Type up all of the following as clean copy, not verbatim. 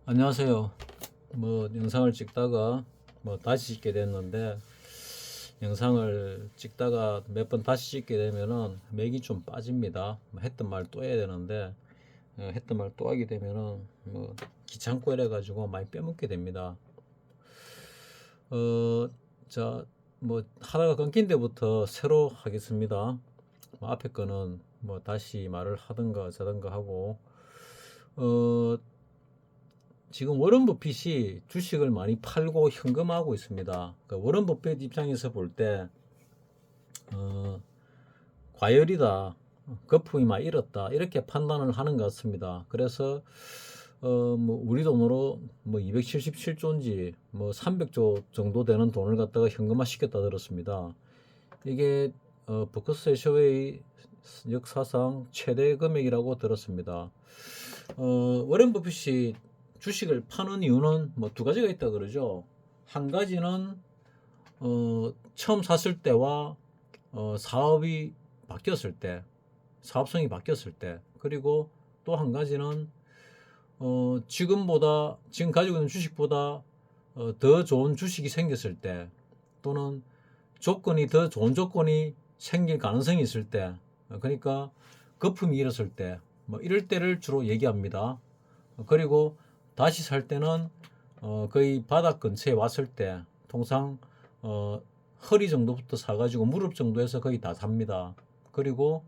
안녕하세요. 영상을 찍다가 다시 찍게 됐는데, 영상을 찍다가 몇 번 다시 찍게 되면은 맥이 좀 빠집니다. 했던 말 또 해야 되는데, 했던 말 또 하게 되면은 귀찮고 이래 가지고 많이 빼먹게 됩니다. 어, 자, 하다가 끊긴 데부터 새로 하겠습니다. 앞에 거는 다시 말을 하든가 자든가 하고, 어, 지금 워런 버핏이 주식을 많이 팔고 현금화하고 있습니다. 그러니까 워런 버핏 입장에서 볼 때, 과열이다, 거품이 많이 일었다, 이렇게 판단을 하는 것 같습니다. 그래서, 우리 돈으로 277조인지 300조 정도 되는 돈을 갖다가 현금화 시켰다 들었습니다. 이게, 버크셔 해서웨이 역사상 최대 금액이라고 들었습니다. 워렌 버핏이 주식을 파는 이유는 두 가지가 있다 그러죠. 한 가지는 처음 샀을 때와 사업이 바뀌었을 때, 사업성이 바뀌었을 때, 그리고 또 한 가지는 지금 가지고 있는 주식보다 더 좋은 주식이 생겼을 때, 또는 더 좋은 조건이 생길 가능성이 있을 때, 그러니까 거품이 일었을 때, 이럴 때를 주로 얘기합니다. 그리고 다시 살 때는 거의 바닥 근처에 왔을 때, 통상 허리 정도부터 사가지고 무릎 정도에서 거의 다 삽니다. 그리고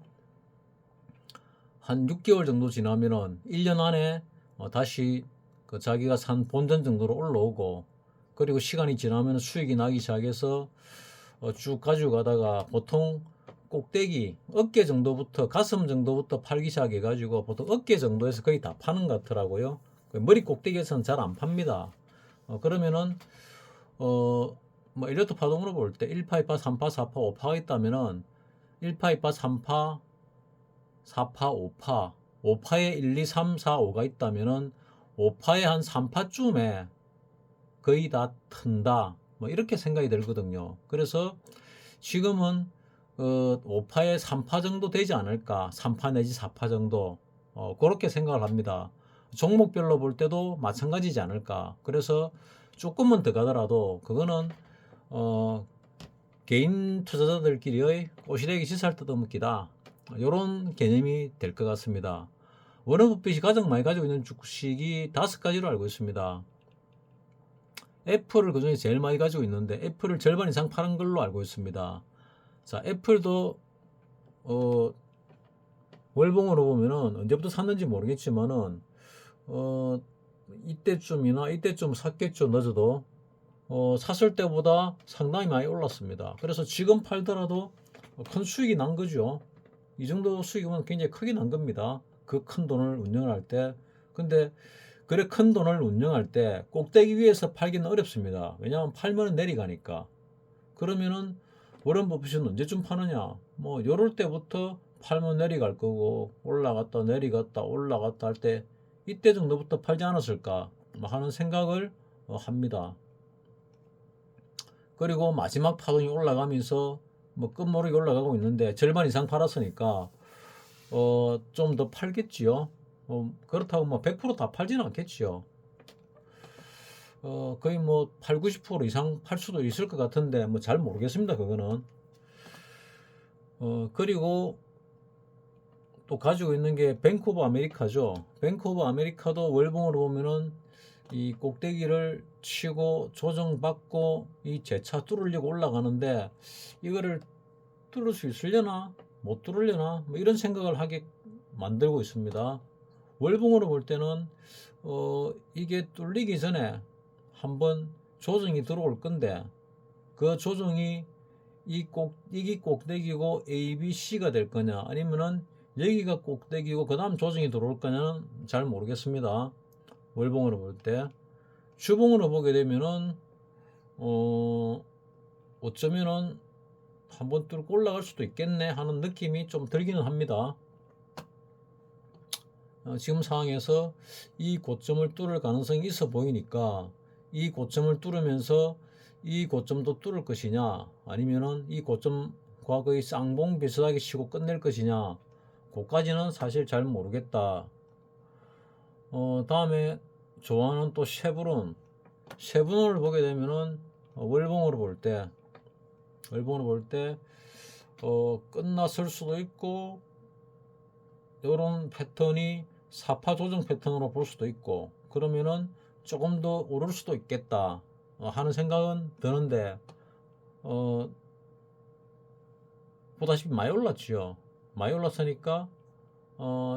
한 6개월 정도 지나면은 1년 안에 다시 그 자기가 산 본전 정도로 올라오고, 그리고 시간이 지나면 수익이 나기 시작해서 쭉 가지고 가다가 보통 꼭대기 어깨 정도부터, 가슴 정도부터 팔기 시작해 가지고 보통 어깨 정도에서 거의 다 파는 것 같더라고요. 머리 꼭대기에서는 잘 안 팝니다. 그러면은 일루트 파동으로 볼 때 1파, 2파, 3파, 4파, 5파가 있다면은 1파, 2파, 3파, 4파, 5파, 5파에 1, 2, 3, 4, 5가 있다면은 5파에 한 3파쯤에 거의 다 튼다, 이렇게 생각이 들거든요. 그래서 지금은 5파에 3파 정도 되지 않을까, 3파 내지 4파 정도, 그렇게 생각을 합니다. 종목별로 볼 때도 마찬가지지 않을까. 그래서 조금만 더 가더라도 그거는 개인 투자자들끼리의 꼬시래기 시살 뜯어먹기다, 이런 개념이 될 것 같습니다. 워런 버핏이 가장 많이 가지고 있는 주식이 5가지로 알고 있습니다. 애플을 그중에 제일 많이 가지고 있는데, 애플을 절반 이상 파는 걸로 알고 있습니다. 자, 애플도 월봉으로 보면은 언제부터 샀는지 모르겠지만은 이때쯤 샀겠죠. 늦어도 샀을 때보다 상당히 많이 올랐습니다. 그래서 지금 팔더라도 큰 수익이 난 거죠. 이 정도 수익이면 굉장히 크게 난 겁니다. 그 큰 돈을 운영을 할 때. 근데 그래, 큰 돈을 운영할 때 꼭대기 위에서 팔기는 어렵습니다. 왜냐하면 팔면 내려가니까. 그러면은 워런 버핏은 언제쯤 파느냐? 요럴 때부터 팔면 내려갈 거고, 올라갔다 내려갔다 올라갔다 할 때 이때 정도부터 팔지 않았을까 하는 생각을 합니다. 그리고 마지막 파동이 올라가면서 끝모르게 올라가고 있는데 절반 이상 팔았으니까 좀 더 팔겠지요. 그렇다고 100%다 팔지는 않겠지요. 거의 8, 90% 이상 팔 수도 있을 것 같은데 잘 모르겠습니다. 그거는. 그리고 또 가지고 있는 게 뱅크 오브 아메리카죠. 뱅크 오브 아메리카도 월봉으로 보면은 이 꼭대기를 치고 조정받고 이 재차 뚫으려고 올라가는데, 이거를 뚫을 수 있으려나 못 뚫으려나 이런 생각을 하게 만들고 있습니다. 월봉으로 볼 때는 이게 뚫리기 전에 한번 조정이 들어올 건데, 그 조정이 이게 꼭대기고 A, B, C가 될 거냐, 아니면은 여기가 꼭대기고 그 다음 조정이 들어올 거냐는 잘 모르겠습니다. 월봉으로 볼 때. 주봉으로 보게 되면은 어쩌면은 한번 뚫고 올라갈 수도 있겠네 하는 느낌이 좀 들기는 합니다. 지금 상황에서 이 고점을 뚫을 가능성이 있어 보이니까, 이 고점을 뚫으면서 이 고점도 뚫을 것이냐, 아니면은 이 고점과 거의 쌍봉 비슷하게 치고 끝낼 것이냐, 그까지는 사실 잘 모르겠다. 다음에 좋아하는 또 쉐브론을 보게 되면은 월봉으로 볼 때 끝났을 수도 있고 이런 패턴이 사파 조정 패턴으로 볼 수도 있고 그러면은 조금 더 오를 수도 있겠다 하는 생각은 드는데 보다시피 많이 올랐지요. 많이 올랐으니까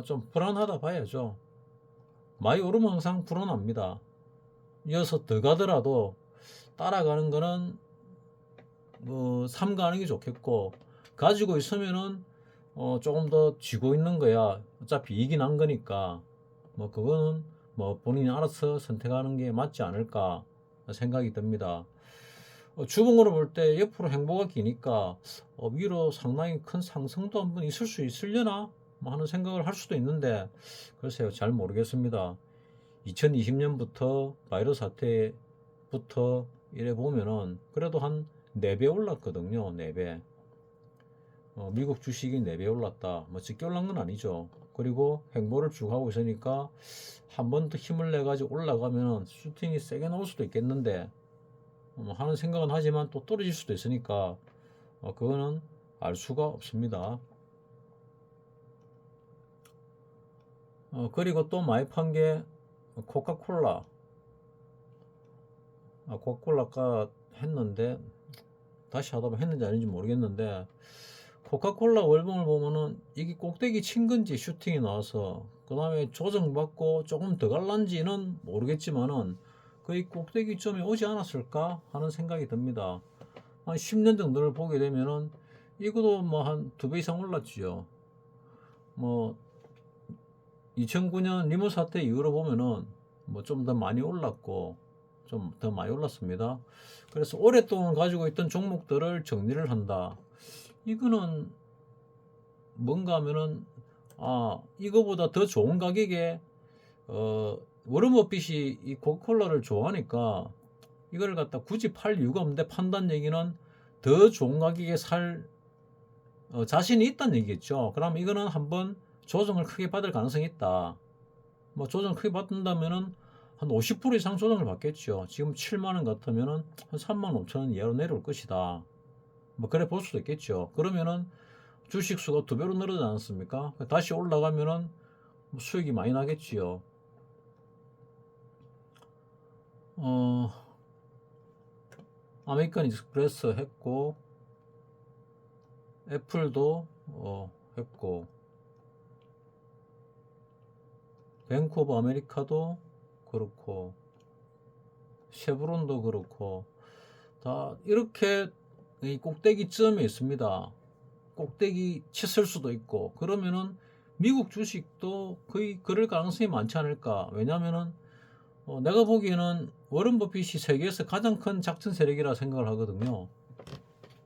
좀 불안하다 봐야죠. 많이 오르면 항상 불안합니다. 이어서 더 가더라도 따라가는 거는 뭐 삼가하는 게 좋겠고 가지고 있으면은 조금 더 쥐고 있는 거야. 어차피 이익이 난 거니까 뭐 그거는 뭐 본인이 알아서 선택하는 게 맞지 않을까 생각이 듭니다. 주봉으로 볼 때 옆으로 행보가 기니까 위로 상당히 큰 상승도 한번 있을 수 있으려나 뭐 하는 생각을 할 수도 있는데 글쎄요, 잘 모르겠습니다. 2020년부터 바이러스 사태부터 이래 보면은 그래도 한 4배 올랐거든요. 4배. 미국 주식이 4배 올랐다. 뭐 적게 올란 건 아니죠. 그리고 행보를 쭉 하고 있으니까 한 번 더 힘을 내 가지고 올라가면은 슈팅이 세게 나올 수도 있겠는데 하는 생각은 하지만 또 떨어질 수도 있으니까 그거는 알 수가 없습니다. 그리고 또 많이 판 게 코카콜라. 코카콜라가 했는데 다시 하다 보면 했는지 아닌지 모르겠는데 코카콜라 월봉을 보면은 이게 꼭대기 친 건지 슈팅이 나와서 그 다음에 조정받고 조금 더 갈란지는 모르겠지만은 거의 꼭대기점에 오지 않았을까 하는 생각이 듭니다. 한 10년 정도를 보게 되면은 이것도 뭐 한 2배 이상 올랐지요. 뭐 2009년 리모 사태 이후로 보면은 뭐 좀 더 많이 올랐고 좀 더 많이 올랐습니다. 그래서 오랫동안 가지고 있던 종목들을 정리를 한다. 이거는 뭔가 하면은 이거보다 더 좋은 가격에 워런 버핏이 이 코카콜라를 좋아하니까 이걸 갖다 굳이 팔 이유가 없는데 판단 얘기는 더 좋은 가격에 살 자신이 있다는 얘기겠죠. 그럼 이거는 한번 조정을 크게 받을 가능성이 있다. 뭐 조정 크게 받는다면은 한 50% 이상 조정을 받겠죠. 지금 7만 원 같으면은 한 3만 5천 원 이하로 내려올 것이다. 뭐 그래 볼 수도 있겠죠. 그러면은 주식 수가 2배로 늘어나지 않았습니까? 다시 올라가면은 수익이 많이 나겠지요. 아메리칸 익스프레스 했고 애플도 했고 뱅크 오브 아메리카도 그렇고 쉐브론도 그렇고 다 이렇게 이 꼭대기점에 있습니다. 꼭대기 쳤을 수도 있고 그러면은 미국 주식도 거의 그럴 가능성이 많지 않을까. 왜냐면은 내가 보기에는 워런 버핏이 세계에서 가장 큰 작전 세력이라 생각을 하거든요.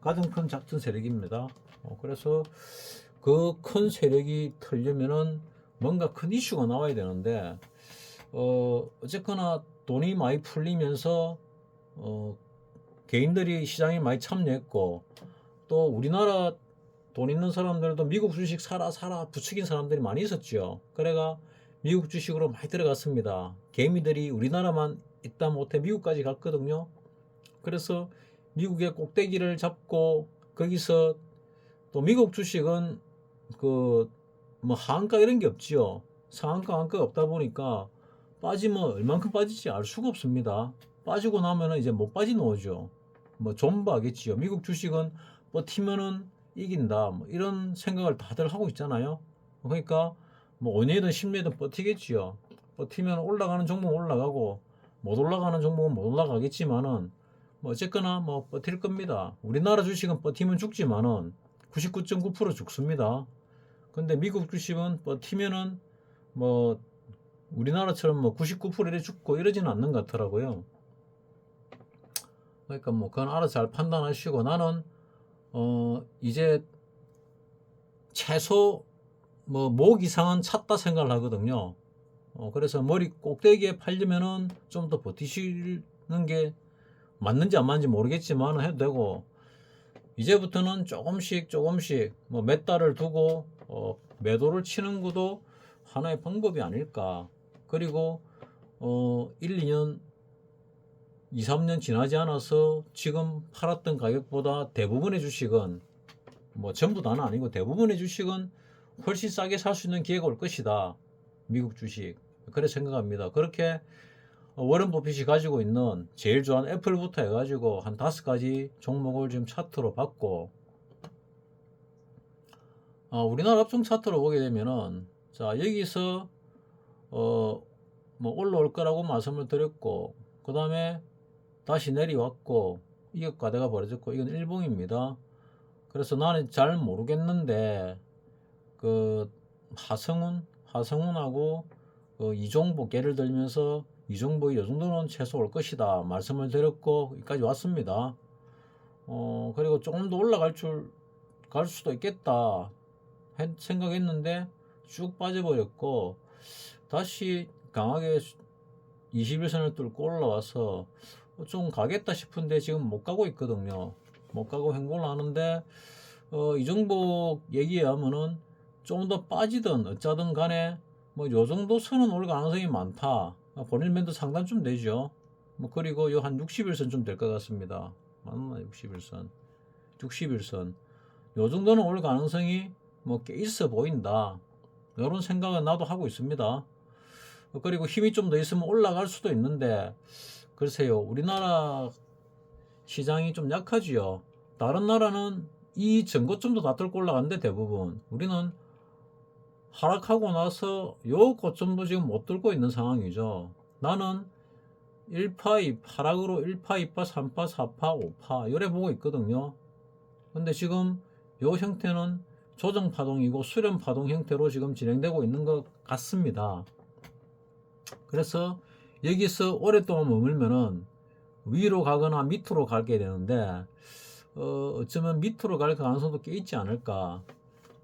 가장 큰 작전 세력입니다. 그래서 그 큰 세력이 털려면은 뭔가 큰 이슈가 나와야 되는데 어쨌거나 돈이 많이 풀리면서 개인들이 시장에 많이 참여했고 또 우리나라 돈 있는 사람들도 미국 주식 사라 부추긴 사람들이 많이 있었죠. 그래가 미국 주식으로 많이 들어갔습니다. 개미들이 우리나라만 있다 못해 미국까지 갔거든요. 그래서 미국의 꼭대기를 잡고 거기서 또 미국 주식은 그 뭐 하한가 이런 게 없지요. 상한가 한가가 없다 보니까 빠지면 얼만큼 빠질지 알 수가 없습니다. 빠지고 나면은 이제 못 빠지는 오죠. 뭐 존버하겠지요. 미국 주식은 버티면은 이긴다. 뭐 이런 생각을 다들 하고 있잖아요. 그러니까 뭐 5년이든 10년이든 버티겠지요. 버티면 올라가는 종목은 올라가고 못 올라가는 종목은 못 올라가겠지만은 뭐 어쨌거나 뭐 버틸 겁니다. 우리나라 주식은 버티면 죽지만은 99.9% 죽습니다. 근데 미국 주식은 버티면은 뭐 우리나라처럼 뭐 99% 이래 죽고 이러지는 않는 것 같더라고요. 그러니까 뭐 그건 알아서 잘 판단하시고 나는 이제 최소 뭐 목 이상은 찼다 생각을 하거든요. 그래서 머리 꼭대기에 팔려면은 좀 더 버티시는 게 맞는지 안 맞는지 모르겠지만 해도 되고 이제부터는 조금씩 뭐 몇 달을 두고 매도를 치는 것도 하나의 방법이 아닐까. 그리고 1, 2년, 2, 3년 지나지 않아서 지금 팔았던 가격보다 대부분의 주식은, 뭐 전부 다는 아니고 대부분의 주식은 훨씬 싸게 살 수 있는 기회가 올 것이다. 미국 주식. 그래 생각합니다. 그렇게 워런 버핏이 가지고 있는 제일 좋아하는 애플부터 해가지고 한 5가지 종목을 지금 차트로 봤고, 우리나라 업종 차트로 보게 되면은, 자, 여기서 뭐 올라올 거라고 말씀을 드렸고, 그 다음에 다시 내려왔고, 이게 과대가 벌어졌고, 이건 일봉입니다. 그래서 나는 잘 모르겠는데, 그 하성운하고 이종복 예를 들면서 이종복이 이 정도는 최소 올 것이다 말씀을 드렸고, 여기까지 왔습니다. 그리고 조금 더 갈 수도 있겠다 생각했는데 쭉 빠져버렸고, 다시 강하게 21선을 뚫고 올라와서 좀 가겠다 싶은데 지금 못 가고 있거든요. 못 가고 행보를 하는데, 이종복 얘기하면은 좀 더 빠지든 어쩌든 간에 뭐 요 정도 선은 올 가능성이 많다. 본일면도 상단 좀 되죠. 뭐 그리고 요 한 60일선 좀 될 것 같습니다. 맞나? 61선. 61선. 요 정도는 올 가능성이 뭐 꽤 있어 보인다. 이런 생각은 나도 하고 있습니다. 그리고 힘이 좀 더 있으면 올라갈 수도 있는데, 글쎄요, 우리나라 시장이 좀 약하지요. 다른 나라는 이 전고점도 다 뚫고 올라가는데 대부분 우리는 하락하고 나서 요 고점도 지금 못 뚫고 있는 상황이죠. 나는 1파, 2파, 하락으로 1파, 2파, 3파, 4파, 5파 요래 보고 있거든요. 근데 지금 요 형태는 조정 파동이고 수렴 파동 형태로 지금 진행되고 있는 것 같습니다. 그래서 여기서 오랫동안 머물면은 위로 가거나 밑으로 가게 되는데, 어쩌면 밑으로 갈 가능성도 꽤 있지 않을까.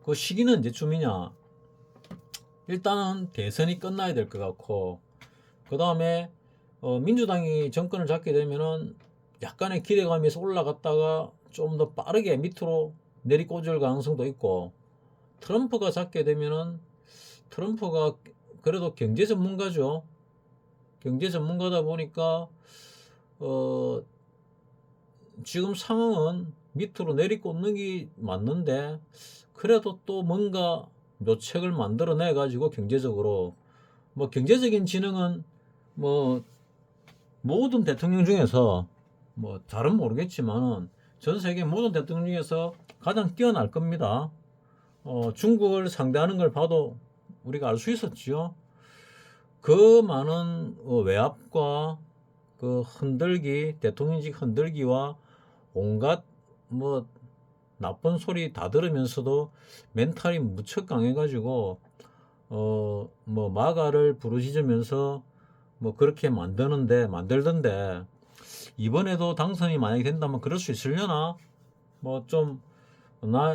그 시기는 언제쯤이냐? 일단은 대선이 끝나야 될 것 같고, 그 다음에 민주당이 정권을 잡게 되면은 약간의 기대감에서 올라갔다가 좀 더 빠르게 밑으로 내리꽂을 가능성도 있고, 트럼프가 잡게 되면은, 트럼프가 그래도 경제 전문가죠. 경제 전문가다 보니까 지금 상황은 밑으로 내리꽂는 게 맞는데, 그래도 또 뭔가 묘책을 만들어내 가지고 경제적으로, 뭐 경제적인 지능은 뭐 모든 대통령 중에서, 뭐 잘은 모르겠지만은 전 세계 모든 대통령 중에서 가장 뛰어날 겁니다. 중국을 상대하는 걸 봐도 우리가 알 수 있었지요. 그 많은 외압과 그 흔들기, 대통령직 흔들기와 온갖 뭐 나쁜 소리 다 들으면서도 멘탈이 무척 강해가지고 뭐 마가를 부르짖으면서 뭐 그렇게 만들던데, 이번에도 당선이 만약에 된다면 그럴 수 있으려나? 뭐 좀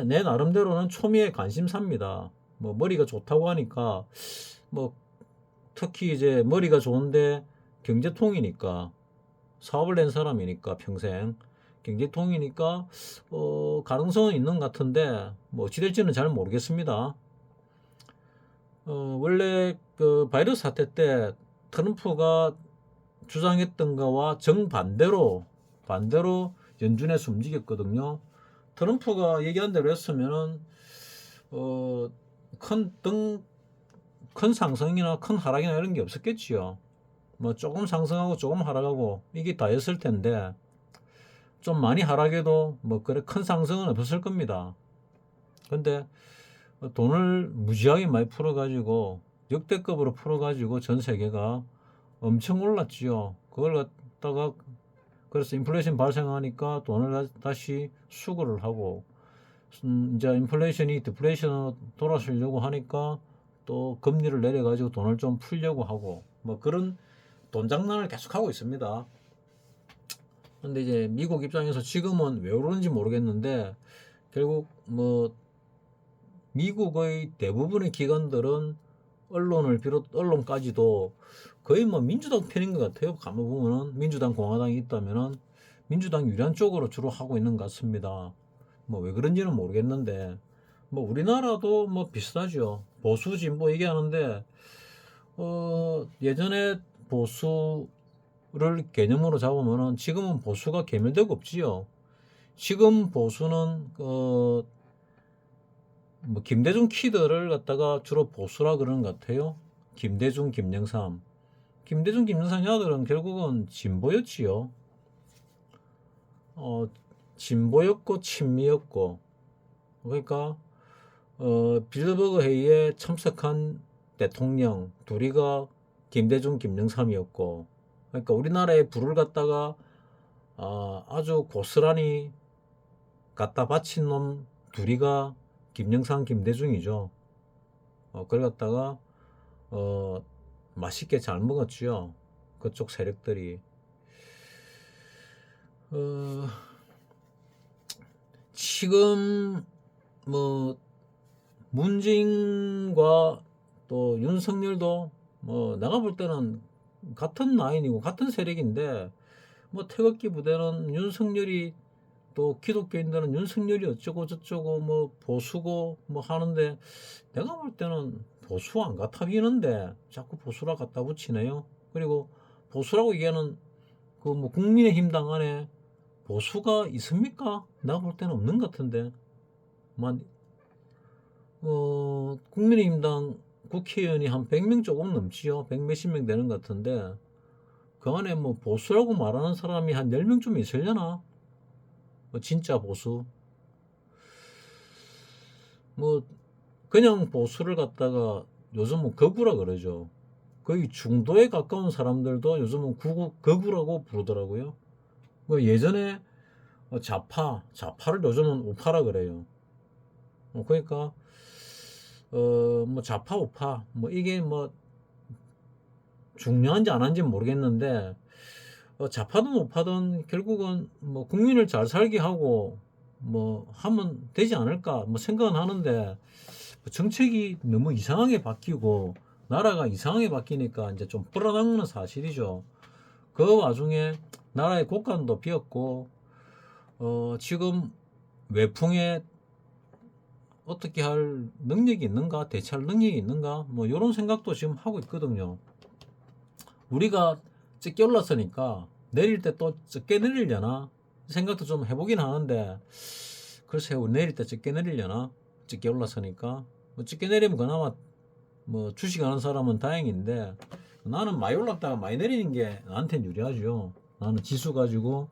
내 나름대로는 초미의 관심사입니다. 뭐 머리가 좋다고 하니까, 뭐 특히 이제 머리가 좋은데 경제통이니까, 사업을 낸 사람이니까 평생 경제통이니까 가능성은 있는 것 같은데, 뭐 어찌 될지는 잘 모르겠습니다. 원래 그 바이러스 사태 때 트럼프가 주장했던 거와 정반대로 연준에서 움직였거든요. 트럼프가 얘기한 대로 했으면은 큰 상승이나 큰 하락이나 이런 게 없었겠지요. 뭐 조금 상승하고 조금 하락하고 이게 다였을 텐데, 좀 많이 하락해도 뭐 그래 큰 상승은 없었을 겁니다. 근데 돈을 무지하게 많이 풀어가지고, 역대급으로 풀어가지고 전 세계가 엄청 올랐지요. 그걸 갖다가, 그래서 인플레이션 발생하니까 돈을 다시 수거를 하고, 이제 인플레이션이 디플레이션으로 돌아서려고 하니까 또 금리를 내려가지고 돈을 좀 풀려고 하고, 뭐 그런 돈 장난을 계속 하고 있습니다. 근데 이제 미국 입장에서 지금은 왜 그러는지 모르겠는데, 결국 뭐 미국의 대부분의 기관들은 언론까지도 거의 뭐 민주당 편인 것 같아요. 가만 보면은 민주당, 공화당이 있다면은 민주당 유리한 쪽으로 주로 하고 있는 것 같습니다. 뭐 왜 그런지는 모르겠는데, 뭐 우리나라도 뭐 비슷하죠. 보수 진보 얘기하는데, 예전에 보수를 개념으로 잡으면은 지금은 보수가 개멸되고 없지요. 지금 보수는 뭐 김대중 키드를 갖다가 주로 보수라 그러는 것 같아요. 김대중, 김영삼. 김대중, 김영삼 야들은 결국은 진보였지요. 진보였고 친미였고. 그러니까 빌드버그 회의에 참석한 대통령 둘이가 김대중, 김영삼이었고. 그러니까 우리나라의 불을 갖다가 아주 고스란히 갖다 바친 놈 둘이가 김영삼, 김대중이죠. 그걸 갖다가 맛있게 잘 먹었지요. 그쪽 세력들이. 지금 뭐 문재인과 또 윤석열도 뭐 내가 볼 때는 같은 라인이고 같은 세력인데, 뭐 태극기 부대는 윤석열이, 또 기독교인들은 윤석열이 어쩌고 저쩌고 뭐 보수고 뭐 하는데, 내가 볼 때는 보수 안 같아 보이는데 자꾸 보수라 갖다 붙이네요. 그리고 보수라고 얘기하는 그 뭐 국민의힘당 안에 보수가 있습니까? 내가 볼 때는 없는 것 같은데. 국민의힘당 국회의원이 한 100명 조금 넘지요. 100 몇십 명 되는 것 같은데, 그 안에 뭐 보수라고 말하는 사람이 한 10명쯤 있으려나? 진짜 보수. 뭐 그냥 보수를 갖다가 요즘은 거구라 그러죠. 거의 중도에 가까운 사람들도 요즘은 거구라고 부르더라고요. 예전에 좌파를 요즘은 우파라 그래요. 그러니까 뭐 좌파 우파 뭐 이게 뭐 중요한지 안 한지 모르겠는데, 좌파든 우파든 결국은 뭐 국민을 잘 살게 하고 뭐 하면 되지 않을까 뭐 생각은 하는데, 정책이 너무 이상하게 바뀌고 나라가 이상하게 바뀌니까 이제 좀 불안한 건 사실이죠. 그 와중에 나라의 곳간도 비었고, 지금 외풍에 어떻게 할 능력이 있는가, 대처할 능력이 있는가, 뭐 이런 생각도 지금 하고 있거든요. 우리가 적게 올랐으니까 내릴 때 또 적게 내리려나 생각도 좀 해보긴 하는데, 글쎄요, 내릴 때 적게 내리려나. 적게 올랐으니까 뭐 적게 내리면 그나마 뭐 주식하는 사람은 다행인데, 나는 많이 올랐다가 많이 내리는 게 나한테는 유리하죠. 나는 지수 가지고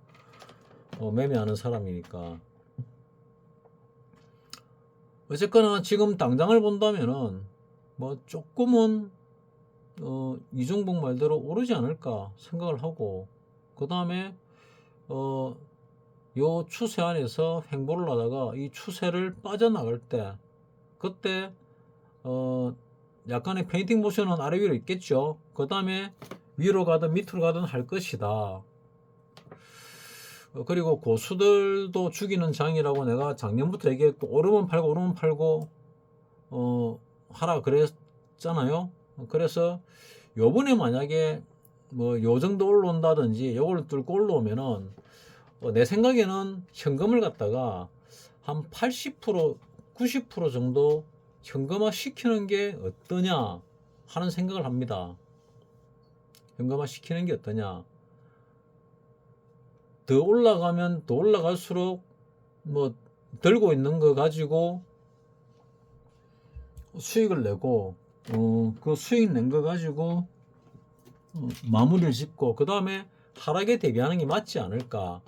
매매하는 사람이니까. 어쨌거나 지금 당장을 본다면은 뭐 조금은 이종복 말대로 오르지 않을까 생각을 하고, 그 다음에 요 추세 안에서 횡보를 하다가 이 추세를 빠져나갈 때, 그때 약간의 페인팅 모션은 아래 위로 있겠죠. 그 다음에 위로 가든 밑으로 가든 할 것이다. 그리고 고수들도 죽이는 장이라고 내가 작년부터 얘기했고, 오르면 팔고 하라 그랬잖아요. 그래서 요번에 만약에 뭐 요 정도 올라온다든지 요걸 뚫고 올라오면은 내 생각에는 현금을 갖다가 한 80% 90% 정도 현금화 시키는 게 어떠냐 하는 생각을 합니다. 현금화 시키는 게 어떠냐. 더 올라가면 더 올라갈수록 뭐 들고 있는 거 가지고 수익을 내고, 그 수익 낸 거 가지고 마무리를 짓고, 그 다음에 하락에 대비하는 게 맞지 않을까.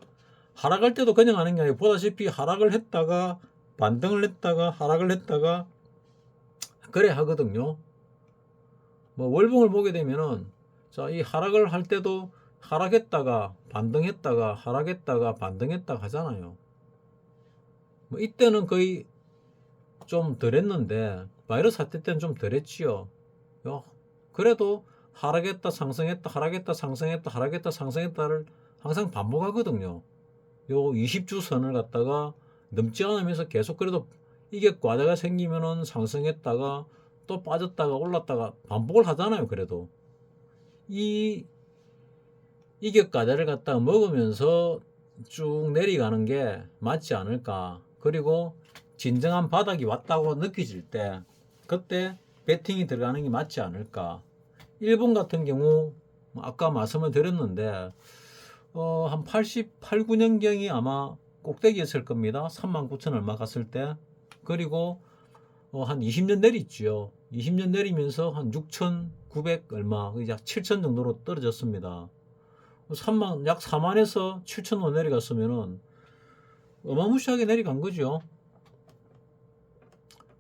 하락할 때도 그냥 하는 게 아니고, 보다시피 하락을 했다가 반등을 했다가 하락을 했다가 그래 하거든요. 뭐 월봉을 보게 되면은, 자, 이 하락을 할 때도 하락했다가 반등했다가 하락했다가 반등했다가 하잖아요. 뭐 이때는 거의 좀 덜 했는데, 바이러스 사태 때는 좀 덜 했지요. 그래도 하락했다 상승했다 하락했다 상승했다 하락했다 상승했다를 항상 반복하거든요. 요 20주 선을 갖다가 넘지 않으면서 계속, 그래도 이게 과다가 생기면은 상승했다가 또 빠졌다가 올랐다가 반복을 하잖아요. 그래도 이 이게 과다를 갖다가 먹으면서 쭉 내려가는 게 맞지 않을까. 그리고 진정한 바닥이 왔다고 느껴질 때, 그때 베팅이 들어가는 게 맞지 않을까. 일본 같은 경우 아까 말씀을 드렸는데 한 88, 9년경이 아마 꼭대기였을 겁니다. 39,000 얼마 갔을 때. 그리고 한 20년 내리죠. 20년 내리면서 한 6,900 얼마, 약 7,000 정도로 떨어졌습니다. 약 4만에서 7,000원 내려갔으면은 어마무시하게 내려간 거죠.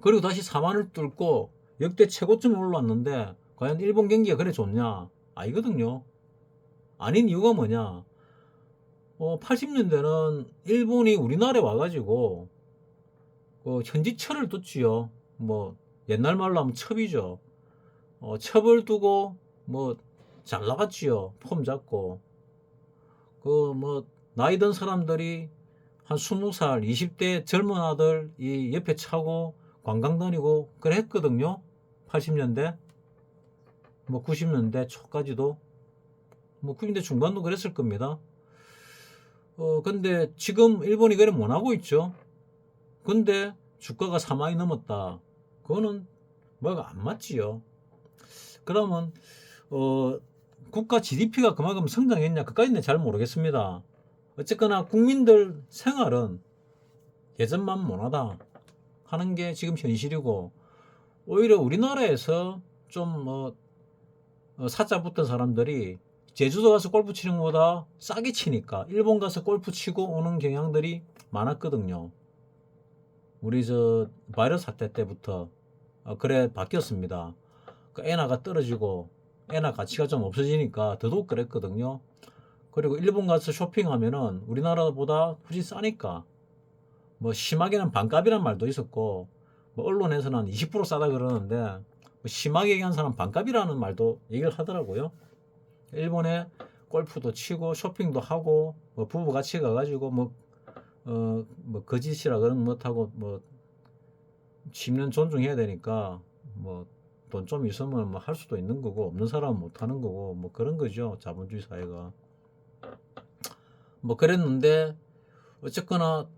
그리고 다시 4만을 뚫고 역대 최고점 올랐는데 과연 일본 경기가 그래 좋냐? 아니거든요. 아닌 이유가 뭐냐? 80년대는 일본이 우리나라에 와가지고 현지철을 뒀지요. 뭐 옛날 말로 하면 첩이죠. 첩을 두고 뭐 잘 나갔지요. 폼 잡고 나이 든 사람들이 한 20살, 20대 젊은 아들 이 옆에 차고 관광 다니고 그래 했거든요. 80년대, 90년대 초까지도, 90년대 중반도 그랬을 겁니다. 근데 지금 일본이 그래 못하고 있죠. 근데 주가가 4만이 넘었다. 그거는 뭐가 안 맞지요. 그러면 국가 GDP가 그만큼 성장했냐? 그까지는 잘 모르겠습니다. 어쨌거나 국민들 생활은 예전만 못하다 하는 게 지금 현실이고, 오히려 우리나라에서 좀 사자 붙은 사람들이 제주도 가서 골프 치는 것보다 싸게 치니까 일본 가서 골프 치고 오는 경향들이 많았거든요. 우리 바이러스 사태 때부터 그래 바뀌었습니다. 그 엔화가 떨어지고 엔화 가치가 좀 없어지니까 더더욱 그랬거든요. 그리고 일본 가서 쇼핑하면은 우리나라보다 훨씬 싸니까 심하게는 반값이란 말도 있었고, 언론에서는 20% 싸다 그러는데 심하게 얘기한 사람 반값이라는 말도 얘기를 하더라고요. 일본에 골프도 치고 쇼핑도 하고 부부 같이 가가지고 거짓이라 그런 못하고 집는 존중해야 되니까 돈 좀 있으면 할 수도 있는 거고, 없는 사람은 못 하는 거고 그런 거죠. 자본주의 사회가. 그랬는데 어쨌거나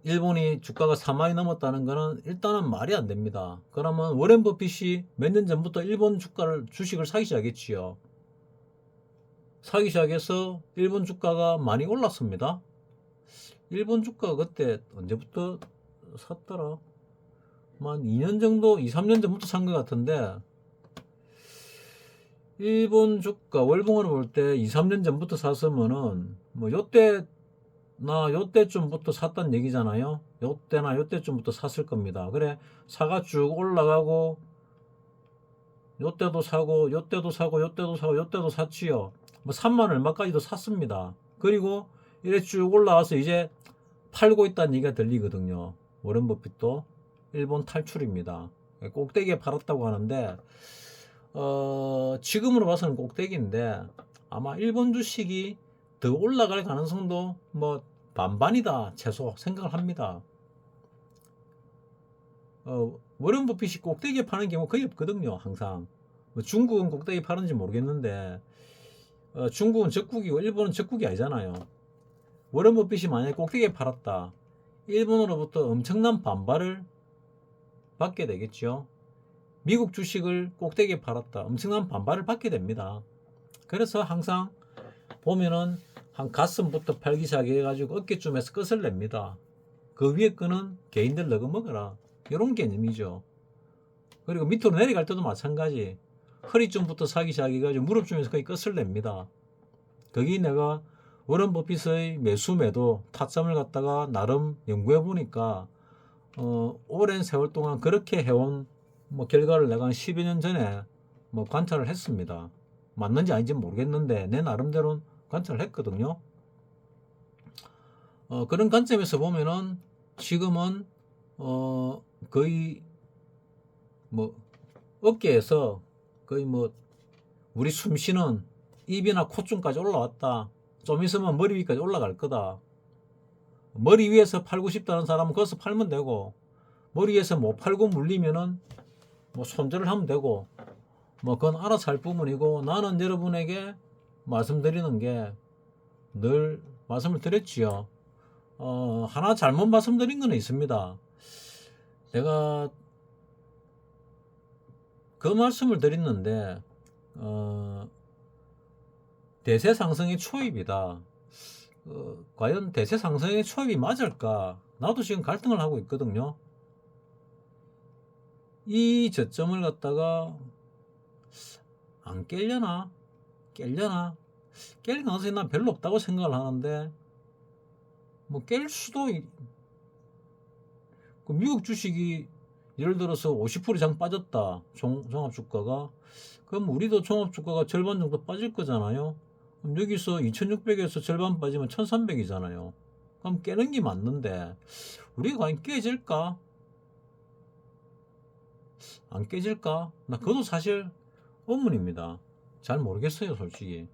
일본이 주가가 4만이 넘었다는 거는 일단은 말이 안 됩니다. 그러면 워렌 버핏이 몇 년 전부터 일본 주식을 사기 시작했지요. 사기 시작해서 일본 주가가 많이 올랐습니다. 일본 주가가 그때 언제부터 샀더라? 한 2년 정도, 2, 3년 전부터 산 것 같은데, 일본 주가 월봉으로 볼 때 2, 3년 전부터 샀으면은 요때쯤부터 샀단 얘기잖아요. 요때쯤부터 샀을 겁니다. 그래, 사가 쭉 올라가고 요때도 사고 요때도 사고 요때도 사고 요때도 샀지요. 3만 얼마까지도 샀습니다. 그리고 이래 쭉 올라와서 이제 팔고 있다는 얘기가 들리거든요. 워런 버핏도 일본 탈출입니다. 꼭대기에 팔았다고 하는데 지금으로 봐서는 꼭대기인데 아마 일본 주식이 더 올라갈 가능성도 반반이다 최소 생각을 합니다. 워런 버핏이 꼭대기에 파는 경우 거의 없거든요. 항상 중국은 꼭대기 파는지 모르겠는데 중국은 적국이고 일본은 적국이 아니잖아요. 워런 버핏이 만약에 꼭대기에 팔았다, 일본으로부터 엄청난 반발을 받게 되겠죠. 미국 주식을 꼭대기에 팔았다, 엄청난 반발을 받게 됩니다. 그래서 항상 보면은 한 가슴부터 팔기 시작해가지고 어깨쯤에서 끝을 냅니다. 그 위에 거는 개인들 너거 먹어라, 이런 개념이죠. 그리고 밑으로 내려갈 때도 마찬가지. 허리쯤부터 사기 시작해가지고 무릎쯤에서 거의 끝을 냅니다. 거기 내가 워런 버핏의 매수 매도 타점을 갖다가 나름 연구해 보니까 오랜 세월 동안 그렇게 해온 결과를 내가 한 10여 년 전에 관찰을 했습니다. 맞는지 아닌지 모르겠는데 내 나름대로는 관찰을 했거든요. 그런 관점에서 보면은 지금은 거의 어깨에서 거의 우리 숨쉬는 입이나 콧줄까지 올라왔다. 좀 있으면 머리 위까지 올라갈 거다. 머리 위에서 팔고 싶다는 사람은 거기서 팔면 되고, 머리 위에서 못 팔고 물리면은 손절을 하면 되고, 그건 알아서 할 부분이고, 나는 여러분에게 말씀드리는 게 늘 말씀을 드렸지요. 하나 잘못 말씀드린 건 있습니다. 내가 그 말씀을 드렸는데 대세 상승의 초입이다. 과연 대세 상승의 초입이 맞을까? 나도 지금 갈등을 하고 있거든요. 이 저점을 갖다가 안 깰려나? 깰 가능성이 난 별로 없다고 생각을 하는데, 뭐 깰 수도 그 미국 주식이 예를 들어서 50% 이상 빠졌다. 종합주가가. 그럼 우리도 종합주가가 절반 정도 빠질 거잖아요. 그럼 여기서 2600에서 절반 빠지면 1300이잖아요. 그럼 깨는 게 맞는데 우리가 과연 깨질까? 안 깨질까? 나 그것도 사실 의문입니다. 잘 모르겠어요, 솔직히.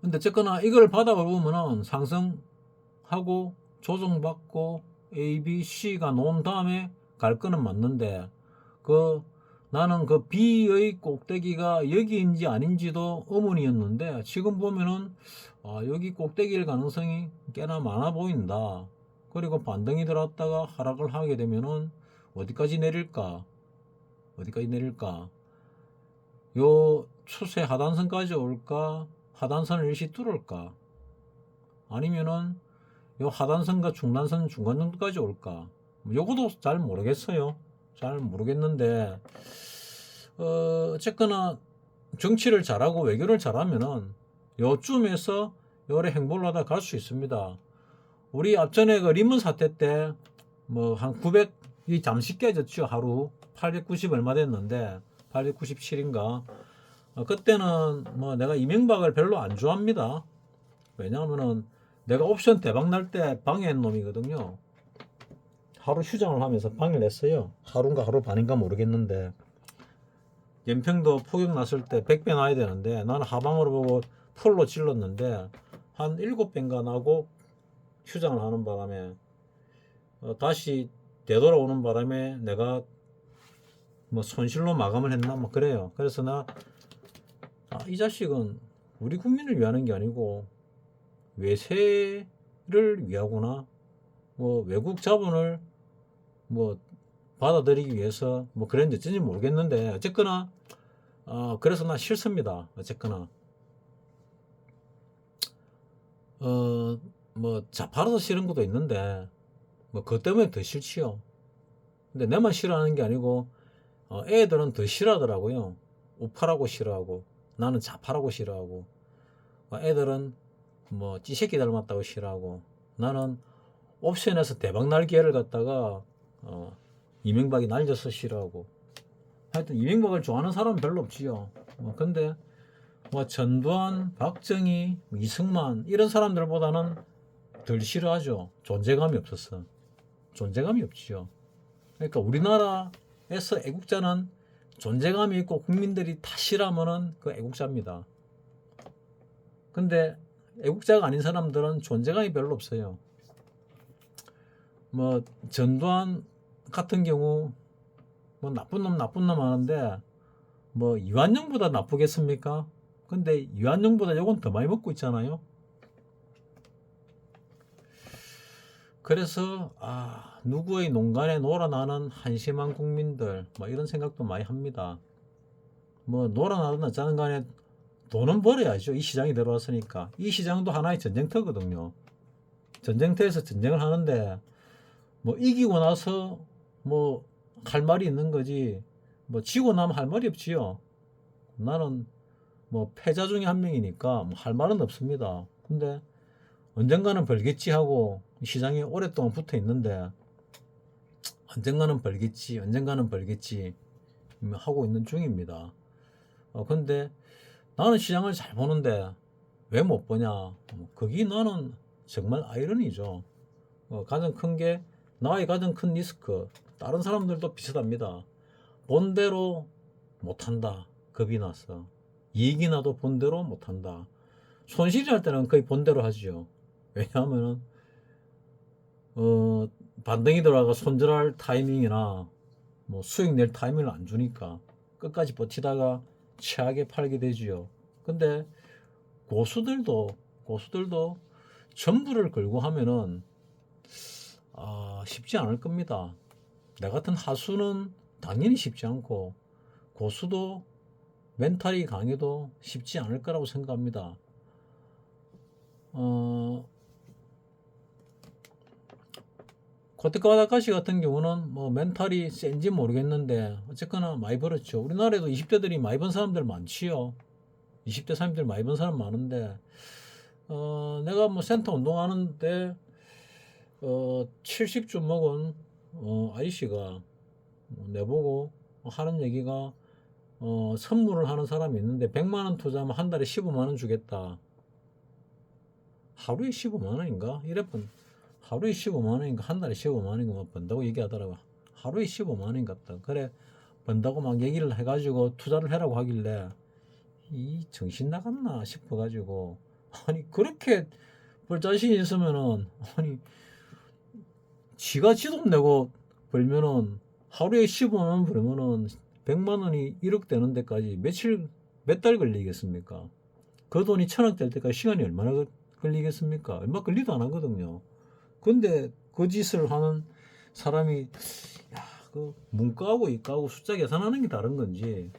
근데 어쨌거나 이걸 받아보면은 상승하고 조정받고 A, B, C가 놓은 다음에 갈 거는 맞는데 나는 그 B의 꼭대기가 여기인지 아닌지도 의문이었는데 지금 보면은 여기 꼭대기일 가능성이 꽤나 많아 보인다. 그리고 반등이 들어왔다가 하락을 하게 되면은 어디까지 내릴까? 요 추세 하단선까지 올까? 하단선을 일시 뚫을까? 아니면은 요 하단선과 중단선 중간 정도까지 올까? 요것도 잘 모르겠어요. 잘 모르겠는데 어쨌거나 정치를 잘하고 외교를 잘하면은 요쯤에서 요래 행보를 하다 갈 수 있습니다. 우리 앞전에 그 리먼 사태 때 뭐 한 900이 잠시 깨졌죠. 하루 890 얼마 됐는데 897인가. 그때는 뭐 내가 이명박을 별로 안 좋아합니다. 왜냐하면은 내가 옵션 대박 날 때 방해한 놈이거든요. 하루 휴장을 하면서 방해를 했어요. 하루인가 하루 반인가 모르겠는데 연평도 폭격 났을 때 100배 나야 되는데 나는 하방으로 보고 풀로 찔렀는데 한 7배인가 나고 휴장을 하는 바람에 다시 되돌아오는 바람에 내가 뭐 손실로 마감을 했나 뭐 그래요. 그래서 이 자식은 우리 국민을 위하는 게 아니고 외세를 위하구나. 뭐 외국 자본을 뭐 받아들이기 위해서 뭐 그랬는지 어쩐지 모르겠는데 어쨌거나 그래서 나 싫습니다. 어쨌거나 뭐 좌파라서 싫은 것도 있는데 뭐 그것 때문에 더 싫지요. 근데 내만 싫어하는 게 아니고 애들은 더 싫어하더라고요. 우파라고 싫어하고 나는 좌파라고 싫어하고 애들은 뭐 찌새끼 닮았다고 싫어하고 나는 옵션에서 대박 날기회를 갖다가 이명박이 날려서 싫어하고 하여튼 이명박을 좋아하는 사람은 별로 없지요. 근데 뭐 전두환, 박정희, 이승만 이런 사람들보다는 덜 싫어하죠. 존재감이 없었어. 존재감이 없지요. 그러니까 우리나라에서 애국자는 존재감이 있고 국민들이 다 싫어하면은 그 애국자입니다. 근데 애국자가 아닌 사람들은 존재감이 별로 없어요. 뭐 전두환 같은 경우 뭐 나쁜 놈 하는데 뭐 이완용보다 나쁘겠습니까? 근데 이완용보다 요건 더 많이 먹고 있잖아요. 그래서 누구의 농간에 놀아나는 한심한 국민들 뭐 이런 생각도 많이 합니다. 뭐 놀아나든 어쩌는 간에 돈은 벌어야죠. 이 시장이 들어왔으니까. 이 시장도 하나의 전쟁터거든요. 전쟁터에서 전쟁을 하는데 뭐 이기고 나서 뭐 할 말이 있는 거지 뭐 지고 나면 할 말이 없지요. 나는 뭐 패자 중에 한 명이니까 뭐 할 말은 없습니다. 근데 언젠가는 벌겠지 하고 시장에 오랫동안 붙어 있는데 언젠가는 벌겠지 하고 있는 중입니다. 근데 나는 시장을 잘 보는데 왜 못 보냐? 그게 나는 정말 아이러니죠. 가장 큰 게 나의 가장 큰 리스크. 다른 사람들도 비슷합니다. 본대로 못한다. 겁이 나서. 이익이 나도 본대로 못한다. 손실이 날 때는 거의 본대로 하지요. 왜냐하면은 반등이 들어가 손절할 타이밍이나 뭐 수익 낼 타이밍을 안 주니까 끝까지 버티다가 최악에 팔게 되지요. 근데 고수들도 전부를 걸고 하면은 쉽지 않을 겁니다. 나 같은 하수는 당연히 쉽지 않고 고수도 멘탈이 강해도 쉽지 않을 거라고 생각합니다. 코테카 다카시 같은 경우는 뭐 멘탈이 센지 모르겠는데 어쨌거나 많이 벌었죠. 우리나라에도 20대들이 많이 번 사람들 많지요. 20대 30대 많이 번 사람 많은데 내가 뭐 센터 운동하는데 70쯤 먹은 아저씨가 내보고 하는 얘기가 선물을 하는 사람이 있는데 100만 원 투자하면 한 달에 15만 원 주겠다. 하루에 15만 원인가? 이랬던 하루에 15만 원인가 한 달에 15만 원인가 막 번다고 얘기하더라고. 하루에 15만 원인 같다. 그래 번다고 막 얘기를 해가지고 투자를 해라고 하길래 이 정신 나갔나 싶어가지고 아니 그렇게 벌 자신이 있으면은 아니 지가 지돈 내고 벌면은 하루에 15만 원 벌면은 100만 원이 1억 되는 데까지 몇 달 걸리겠습니까? 그 돈이 1,000억 될 때까지 시간이 얼마나 걸리겠습니까? 얼마 걸리도 안 하거든요. 근데 그 짓을 하는 사람이 그 문과하고 이과하고 숫자 계산하는 게 다른 건지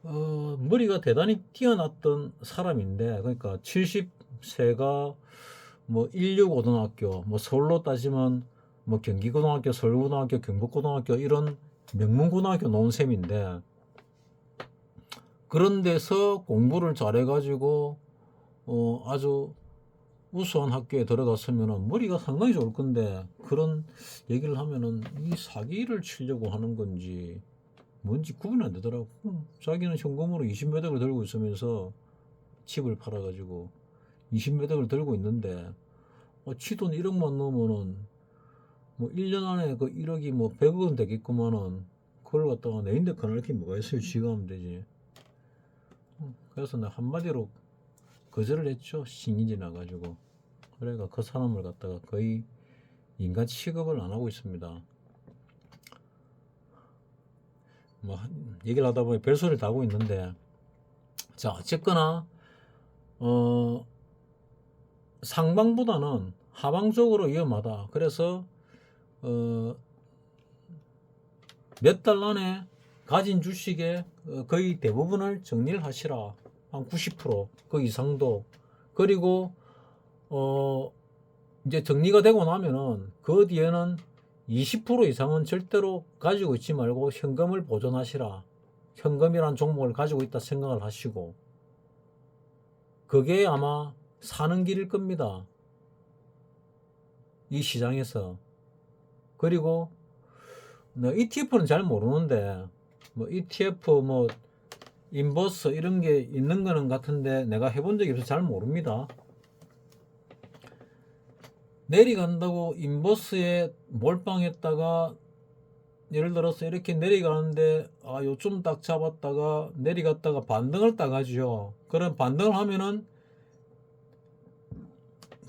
머리가 대단히 뛰어났던 사람인데 그러니까 70세가 뭐 인류고등학교 뭐 서울로 따지면 뭐 경기고등학교, 서울고등학교, 경북고등학교 이런 명문고등학교 나온 셈인데 그런 데서 공부를 잘해가지고 아주 우수한 학교에 들어갔으면 머리가 상당히 좋을 건데 그런 얘기를 하면은 이 사기를 치려고 하는 건지 뭔지 구분이 안 되더라고. 자기는 현금으로 20몇 억을 들고 있으면서 집을 팔아가지고 20몇 억을 들고 있는데 지돈 1억만 넣으면은 뭐 1년 안에 그 1억이 뭐 100억은 되겠구만은 그걸 갖다가 내인데 그날 게 뭐가 있어요. 지가 하면 되지. 그래서 내가 한마디로 거절을 했죠. 신인지 나가지고. 그래가 그 사람을 갖다가 거의 인간 취급을 안 하고 있습니다. 뭐 얘기를 하다 보니 별소리를 다 하고 있는데 자 어쨌거나 상방보다는 하방 쪽으로 위험하다. 그래서 몇 달 안에 가진 주식의 거의 대부분을 정리를 하시라. 한 90%그 이상도. 그리고 이제 정리가 되고 나면은 그 뒤에는 20% 이상은 절대로 가지고 있지 말고 현금을 보존하시라. 현금이란 종목을 가지고 있다 생각을 하시고 그게 아마 사는 길일 겁니다. 이 시장에서. 그리고 ETF는 잘 모르는데 뭐 ETF 뭐 인버스 이런 게 있는 거는 같은데 내가 해본 적이 없어서 잘 모릅니다. 내려간다고 인버스에 몰빵했다가 예를 들어서 이렇게 내려가는데 요쯤 딱 잡았다가 내려갔다가 반등을 딱 하죠. 그런 반등을 하면은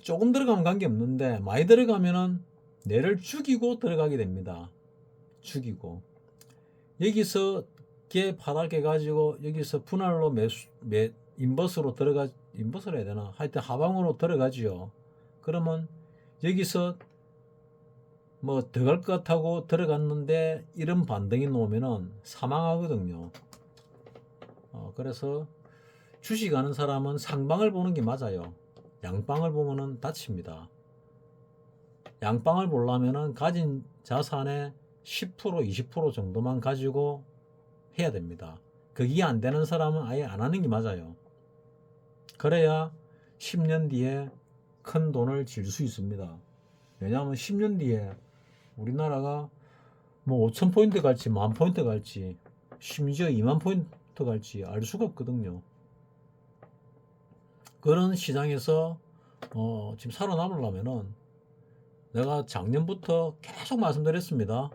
조금 들어가면 관계없는데 많이 들어가면은 뇌를 죽이고 들어가게 됩니다. 죽이고 여기서 개 바닥에 가지고 여기서 분할로 인버스로 인버스로 해야 되나 하여튼 하방으로 들어가지요. 그러면 여기서 뭐 들어갈 것 같다고 들어갔는데 이런 반등이 나오면은 사망하거든요. 그래서 주식하는 사람은 상방을 보는 게 맞아요. 양방을 보면은 다칩니다. 양방을 보려면은 가진 자산의 10% 20% 정도만 가지고 해야 됩니다. 그게 안 되는 사람은 아예 안 하는 게 맞아요. 그래야 10년 뒤에 큰 돈을 질 수 있습니다. 왜냐하면 10년 뒤에 우리나라가 뭐 5,000포인트 갈지 10,000포인트 갈지 심지어 20,000포인트 갈지 알 수가 없거든요. 그런 시장에서 지금 살아남으려면은 내가 작년부터 계속 말씀드렸습니다.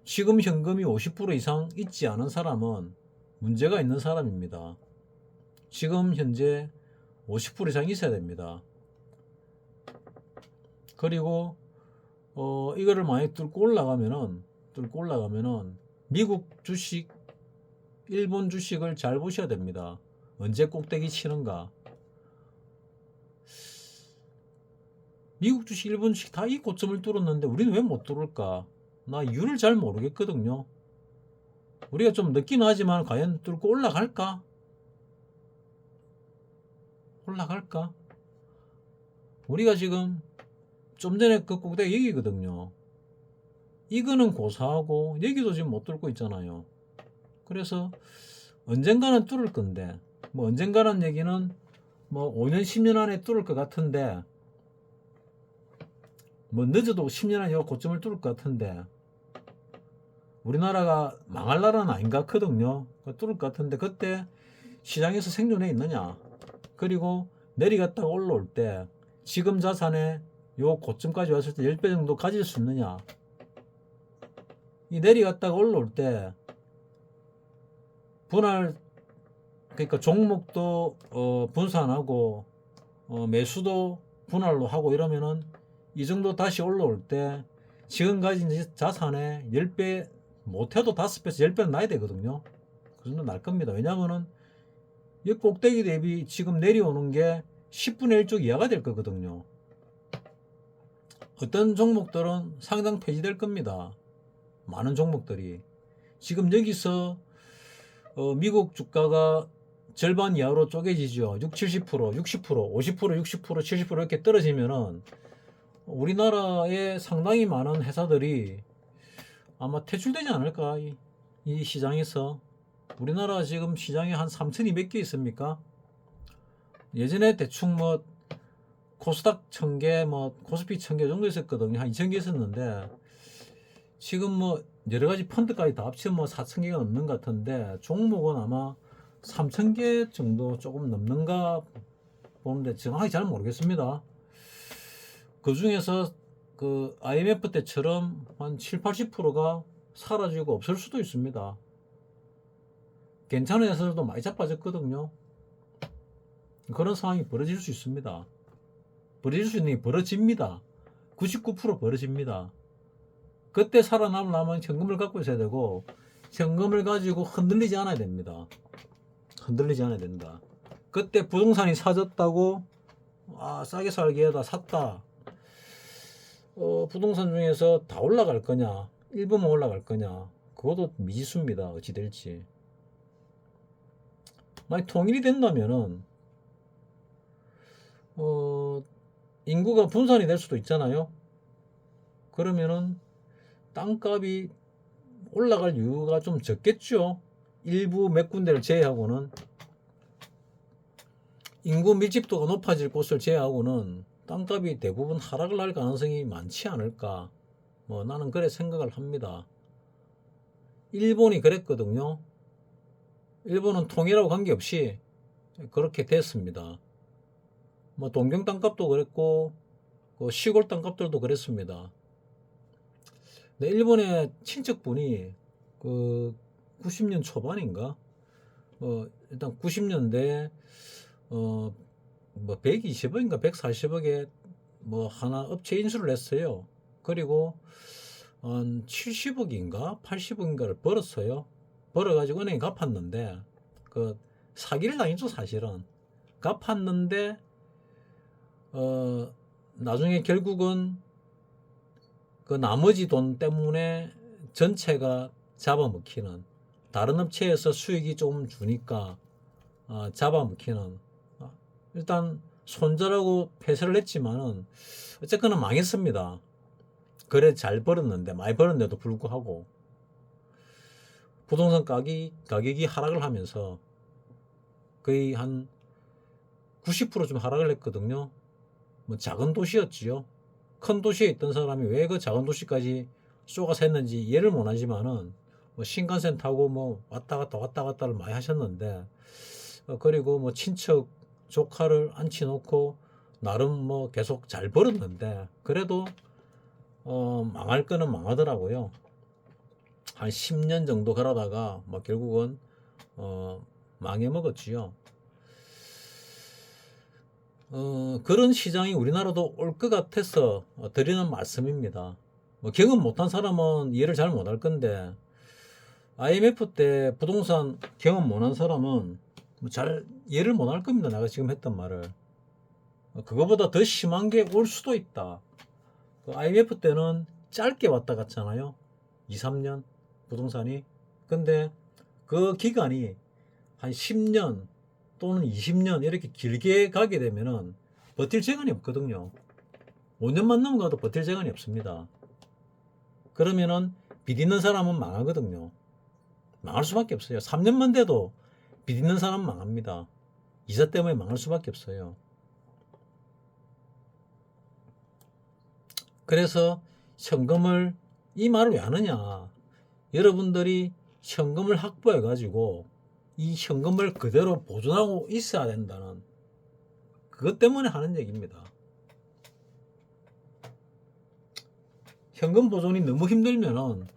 지금 현금이 50% 이상 있지 않은 사람은 문제가 있는 사람입니다. 지금 현재 50% 이상 있어야 됩니다. 그리고 이거를 만약 뚫고 올라가면은 미국 주식, 일본 주식을 잘 보셔야 됩니다. 언제 꼭대기 치는가. 미국 주식, 일본 주식 다 이 고점을 뚫었는데 우리는 왜 못 뚫을까? 나 이유를 잘 모르겠거든요. 우리가 좀 늦긴 하지만 과연 뚫고 올라갈까? 올라갈까? 우리가 지금 좀 전에 그 꼭대기 여기거든요. 이거는 고사하고 여기도 지금 못 뚫고 있잖아요. 그래서 언젠가는 뚫을 건데, 뭐 언젠가는 얘기는 뭐 5년 10년 안에 뚫을 것 같은데, 뭐 늦어도 10년 안에 요 고점을 뚫을 것 같은데, 우리나라가 망할 나라는 아닌 것 같거든요. 뚫을 것 같은데 그때 시장에서 생존해 있느냐, 그리고 내려갔다가 올라올 때 지금 자산에 요 고점까지 왔을 때 10배 정도 가질 수 있느냐, 이 내려갔다가 올라올 때 분할, 그러니까 종목도 분산하고 매수도 분할로 하고 이러면은 이 정도 다시 올라올 때 지금 가진 자산의 10배, 못해도 5배에서 10배는 나야 되거든요. 그 정도 날 겁니다. 왜냐면은 이 꼭대기 대비 지금 내려오는 게 10분의 1쪽 이하가 될 거거든요. 어떤 종목들은 상장 폐지될 겁니다. 많은 종목들이. 지금 여기서 미국 주가가 절반 이하로 쪼개지죠. 60, 70%, 60%, 50%, 60%, 70% 이렇게 떨어지면은 우리나라에 상당히 많은 회사들이 아마 퇴출되지 않을까, 이 시장에서. 우리나라 지금 시장에 한 3,200개 있습니까? 예전에 대충 뭐 코스닥 1000개, 뭐 코스피 1000개 정도 있었거든요. 한 2000개 있었는데 지금 뭐 여러 가지 펀드까지 다 합치면 뭐 4000개가 넘는 것 같은데, 종목은 아마 3000개 정도 조금 넘는가 보는데 정확히 잘 모르겠습니다. 그 중에서 그 IMF 때처럼 한 7, 80%가 사라지고 없을 수도 있습니다. 괜찮은 회사들도 많이 자빠졌거든요. 그런 상황이 벌어질 수 있습니다. 벌어질 수 있는 게 벌어집니다. 99% 벌어집니다. 그때 살아남으려면 현금을 갖고 있어야 되고, 현금을 가지고 흔들리지 않아야 됩니다. 흔들리지 않아야 된다. 그때 부동산이 사졌다고 싸게 살게 하다 샀다, 부동산 중에서 다 올라갈 거냐, 일부만 올라갈 거냐, 그것도 미지수입니다. 어찌 될지. 만약 통일이 된다면은 인구가 분산이 될 수도 있잖아요. 그러면은 땅값이 올라갈 이유가 좀 적겠죠. 일부 몇 군데를 제외하고는, 인구 밀집도가 높아질 곳을 제외하고는 땅값이 대부분 하락을 할 가능성이 많지 않을까, 뭐 나는 그래 생각을 합니다. 일본이 그랬거든요. 일본은 통일하고 관계없이 그렇게 됐습니다. 뭐 동경 땅값도 그랬고 시골 땅값들도 그랬습니다. 근데 일본의 친척분이 그 90년 초반인가, 일단 90년대 뭐 120억인가 140억에 뭐 하나 업체 인수를 했어요. 그리고 한 70억인가 80억인가를 벌었어요. 벌어가지고 은행에 갚았는데, 그 사기를 당했죠 사실은. 갚았는데 나중에 결국은 그 나머지 돈 때문에 전체가 잡아먹히는, 다른 업체에서 수익이 좀 주니까 잡아먹히는, 일단 손절하고 폐쇄를 했지만은 어쨌거나 망했습니다. 그래 잘 벌었는데, 많이 벌었는데도 불구하고 부동산 가격이 하락을 하면서 거의 한 90%좀 하락을 했거든요. 뭐 작은 도시였지요. 큰 도시에 있던 사람이 왜 그 작은 도시까지 쏘가서 했는지 이해를 못하지만은, 뭐 신칸센 타고 뭐 왔다 갔다를 많이 하셨는데, 그리고 뭐 친척 조카를 앉혀놓고 나름 뭐 계속 잘 벌었는데, 그래도 망할 거는 망하더라고요. 한 10년 정도 그러다가 뭐 결국은 망해 먹었지요. 그런 시장이 우리나라도 올 것 같아서 드리는 말씀입니다. 뭐 경험 못한 사람은 이해를 잘 못할 건데, IMF 때 부동산 경험 못한 사람은 잘 이해를 못할 겁니다. 내가 지금 했던 말을. 그거보다 더 심한 게 올 수도 있다. 그 IMF 때는 짧게 왔다 갔잖아요. 2, 3년 부동산이. 근데 그 기간이 한 10년 또는 20년 이렇게 길게 가게 되면은 버틸 재간이 없거든요. 5년만 넘어가도 버틸 재간이 없습니다. 그러면은 빚 있는 사람은 망하거든요. 망할 수밖에 없어요. 3년만 돼도 빚 있는 사람은 망합니다. 이자 때문에 망할 수밖에 없어요. 그래서 현금을, 이 말을 왜 하느냐, 여러분들이 현금을 확보해 가지고 이 현금을 그대로 보존하고 있어야 된다는 그것 때문에 하는 얘기입니다. 현금 보존이 너무 힘들면은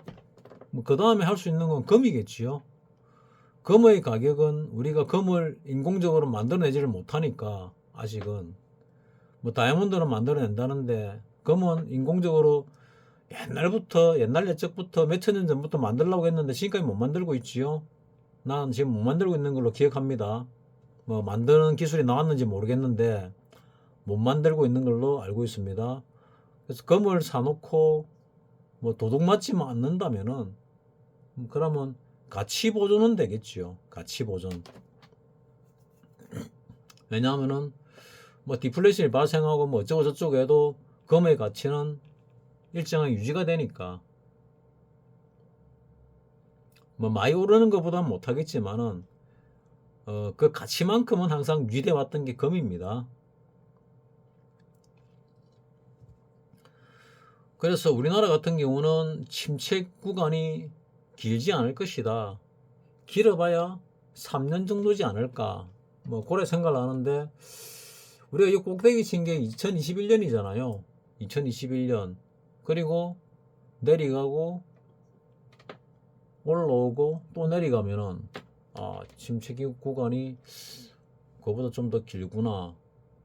뭐 그 다음에 할 수 있는 건 금이겠지요. 금의 가격은 우리가 금을 인공적으로 만들어내지를 못하니까 아직은, 뭐 다이아몬드는 만들어낸다는데 금은 인공적으로 옛날 옛적부터 몇천 년 전부터 만들려고 했는데 지금까지 못 만들고 있지요. 난 지금 못 만들고 있는 걸로 기억합니다. 뭐 만드는 기술이 나왔는지 모르겠는데 못 만들고 있는 걸로 알고 있습니다. 그래서 금을 사놓고 뭐 도둑 맞지만 않는다면은 그러면 가치 보존은 되겠지요. 가치 보존. 왜냐하면은 뭐 디플레이션이 발생하고 뭐 어쩌고 저쩌고 해도 금의 가치는 일정하게 유지가 되니까, 뭐 많이 오르는 것보다는 못하겠지만은 그 가치만큼은 항상 유지돼 왔던 게 금입니다. 그래서 우리나라 같은 경우는 침체 구간이 길지 않을 것이다. 길어봐야 3년 정도지 않을까, 뭐 그래 생각을 하는데, 우리가 이 꼭대기 친 게 2021년이잖아요. 2021년. 그리고 내려가고 올라오고 또 내려가면은 침체 구간이 그거보다 좀 더 길구나.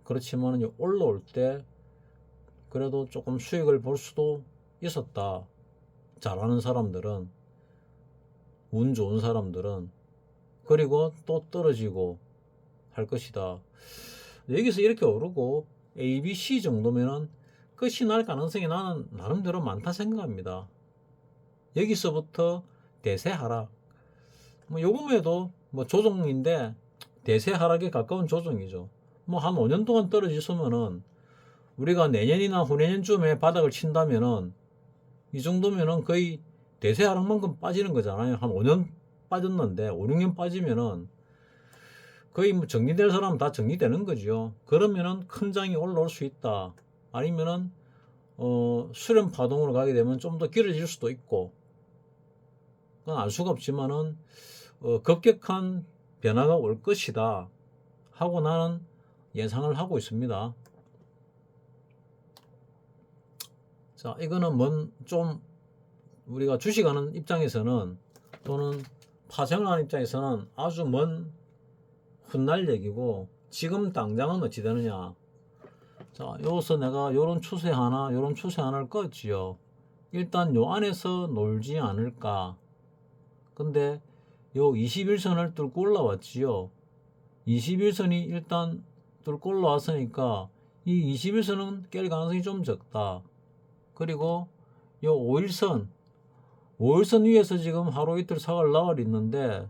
그렇지만 올라올 때 그래도 조금 수익을 볼 수도 있었다. 잘하는 사람들은, 운 좋은 사람들은. 그리고 또 떨어지고 할 것이다. 여기서 이렇게 오르고 A, B, C 정도면은 끝이 날 가능성이 나는 나름대로 많다 생각합니다. 여기서부터 대세 하락, 뭐 요금에도 뭐 조정인데 대세 하락에 가까운 조정이죠. 뭐 한 5년 동안 떨어지면은 우리가 내년이나 후내년쯤에 바닥을 친다면은 이 정도면은 거의 대세 하락만큼 빠지는 거잖아요. 한 5년 빠졌는데 5, 6년 빠지면은 거의 뭐 정리될 사람은 다 정리되는 거죠. 그러면은 큰 장이 올라올 수 있다. 아니면은 수렴 파동으로 가게 되면 좀 더 길어질 수도 있고, 그건 알 수가 없지만은 급격한 변화가 올 것이다 하고 나는 예상을 하고 있습니다. 자, 이거는 좀 우리가 주식하는 입장에서는 또는 파생을 하는 입장에서는 아주 먼 훗날 얘기고, 지금 당장은 어찌 되느냐. 자, 여기서 내가 요런 추세 하나를 껐지요. 일단 요 안에서 놀지 않을까. 근데 요 21선을 뚫고 올라왔지요. 21선이 일단 뚫고 올라왔으니까 이 21선은 깰 가능성이 좀 적다. 그리고 요 5일선 위에서 지금 하루 이틀 사흘 나흘 있는데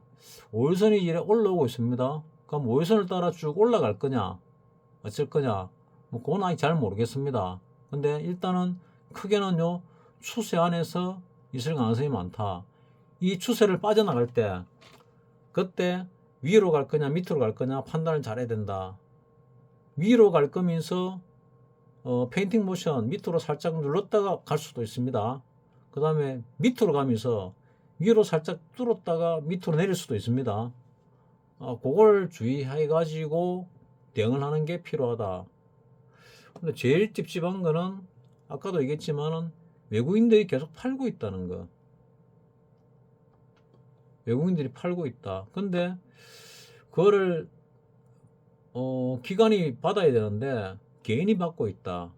5일선이 이래 올라오고 있습니다. 그럼 5일선을 따라 쭉 올라갈 거냐 어쩔 거냐, 뭐 그건 아직 잘 모르겠습니다. 근데 일단은 크게는 요 추세 안에서 있을 가능성이 많다. 이 추세를 빠져나갈 때 그때 위로 갈 거냐 밑으로 갈 거냐 판단을 잘해야 된다. 위로 갈 거면서 페인팅 모션 밑으로 살짝 눌렀다가 갈 수도 있습니다. 그 다음에 밑으로 가면서 위로 살짝 뚫었다가 밑으로 내릴 수도 있습니다. 그걸 주의해 가지고 대응을 하는 게 필요하다. 근데 제일 찝찝한 거는 아까도 얘기했지만은 외국인들이 계속 팔고 있다는 거. 외국인들이 팔고 있다. 근데 그거를 기관이 받아야 되는데 개인이 받고 있다.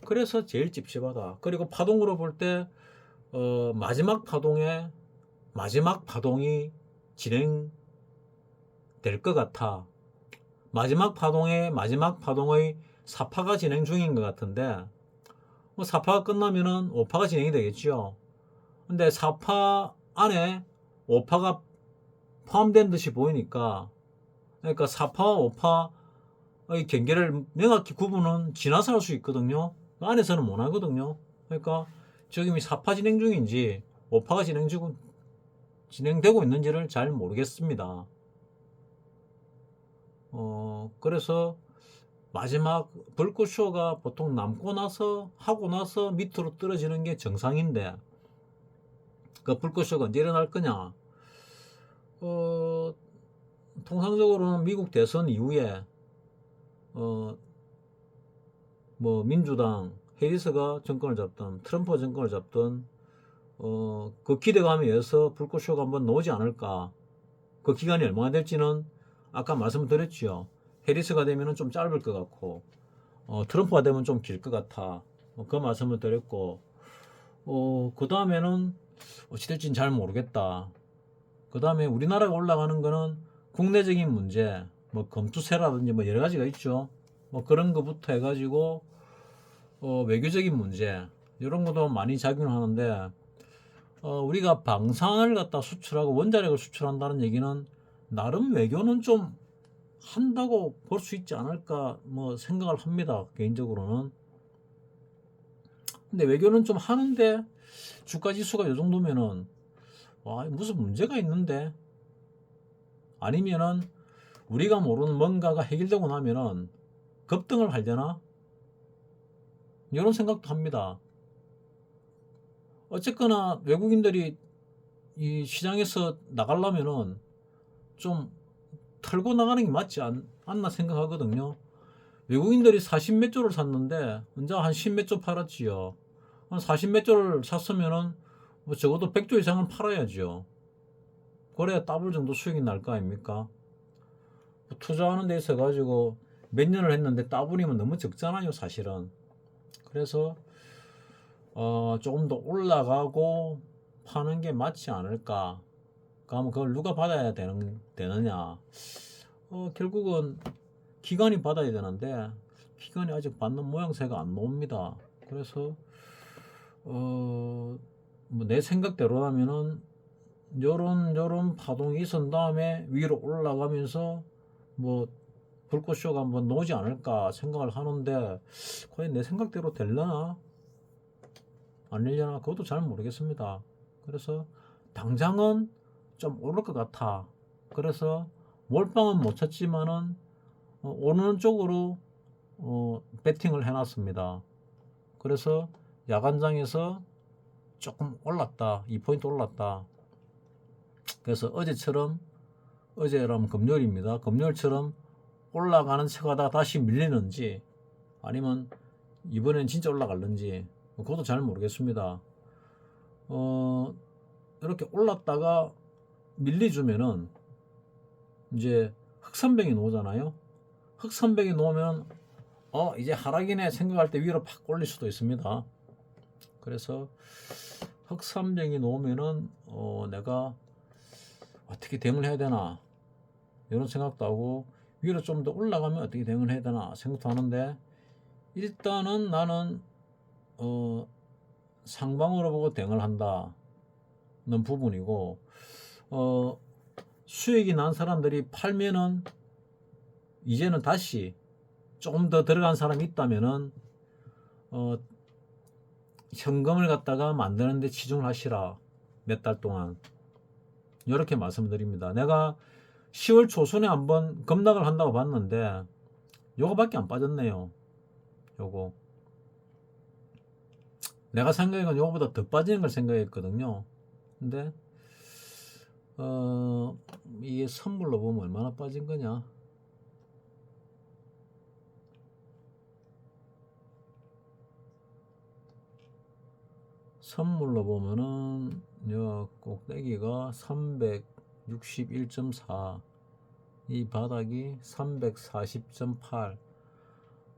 그래서 제일 찝찝하다. 그리고 파동으로 볼 때 마지막 파동이 진행될 것 같아. 마지막 파동의 4파가 진행 중인 것 같은데, 뭐 4파가 끝나면은 5파가 진행이 되겠죠. 근데 4파 안에 오파가 포함된 듯이 보이니까, 그러니까 4파와 5파의 경계를 명확히 구분은 지나서 할 수 있거든요. 안에서는 못 하거든요. 그러니까 지금 이 4파 진행 중인지 5파가 진행되고 있는지를 잘 모르겠습니다. 그래서 마지막 불꽃쇼가 보통 하고 나서 밑으로 떨어지는 게 정상인데, 그 불꽃쇼가 언제 일어날 거냐? 통상적으로는 미국 대선 이후에, 뭐, 민주당, 해리스가 정권을 잡든, 트럼프가 정권을 잡든, 그 기대감에 의해서 불꽃쇼가 한번 나오지 않을까. 그 기간이 얼마나 될지는 아까 말씀드렸지요. 해리스가 되면 좀 짧을 것 같고, 트럼프가 되면 좀 길 것 같아. 그 말씀을 드렸고, 그 다음에는 어찌 될지는 잘 모르겠다. 그 다음에 우리나라가 올라가는 거는 국내적인 문제, 뭐 검투세라든지 뭐 여러 가지가 있죠. 뭐 그런 거부터 해가지고, 외교적인 문제, 이런 것도 많이 작용하는데, 우리가 방산을 갖다 수출하고 원자력을 수출한다는 얘기는 나름 외교는 좀 한다고 볼 수 있지 않을까 뭐 생각을 합니다. 개인적으로는. 근데 외교는 좀 하는데 주가 지수가 이 정도면은 와 무슨 문제가 있는데, 아니면은 우리가 모르는 뭔가가 해결되고 나면은 급등을 하려나 이런 생각도 합니다. 어쨌거나 외국인들이 이 시장에서 나가려면은 좀 털고 나가는 게 맞지 않나 생각하거든요. 외국인들이 40 몇 조를 샀는데 혼자 한 10 몇 조 팔았지요. 한 40 몇 조를 샀으면은 뭐 적어도 100조 이상은 팔아야죠. 그래야 더블 정도 수익이 날 거 아닙니까? 투자하는 데 있어 가지고 몇 년을 했는데 더블이면 너무 적잖아요, 사실은. 그래서 조금 더 올라가고 파는 게 맞지 않을까? 그러면 그걸 누가 받아야 되느냐? 결국은 기관이 받아야 되는데 기관이 아직 받는 모양새가 안 나옵니다. 그래서 뭐 내 생각대로라면은 요런 파동이 있은 다음에 위로 올라가면서 뭐 불꽃쇼가 한번 나오지 않을까 생각을 하는데, 과연 내 생각대로 될려나 안 되려나 그것도 잘 모르겠습니다. 그래서 당장은 좀 오를 것 같아. 그래서 몰빵은 못 쳤지만은 오르는 쪽으로 배팅을 해놨습니다. 그래서 야간장에서 조금 올랐다, 2포인트 올랐다. 그래서 어제라면 금요일입니다. 금요일처럼 올라가는 척하다가 다시 밀리는지 아니면 이번엔 진짜 올라갈는지 그것도 잘 모르겠습니다. 이렇게 올랐다가 밀리주면은 이제 흑선병이 나오잖아요. 흑선병이 나오면 이제 하락이네 생각할 때 위로 팍 올릴 수도 있습니다. 그래서 흑선병이 나오면은 내가 어떻게 대응을 해야 되나 이런 생각도 하고, 위로 좀 더 올라가면 어떻게 대응을 해야 되나 생각도 하는데, 일단은 나는 상방으로 보고 대응을 한다는 부분이고, 수익이 난 사람들이 팔면은 이제는 다시 조금 더 들어간 사람이 있다면은 현금을 갖다가 만드는데 치중을 하시라, 몇 달 동안. 이렇게 말씀드립니다. 내가 10월 초순에 한번 급락을 한다고 봤는데 요거밖에 안 빠졌네요. 요거 내가 생각한 요거보다 더 빠지는 걸 생각했거든요. 근데 이게 선물로 보면 얼마나 빠진 거냐. 선물로 보면은 요 꼭대기가 361.4, 이 바닥이 340.8,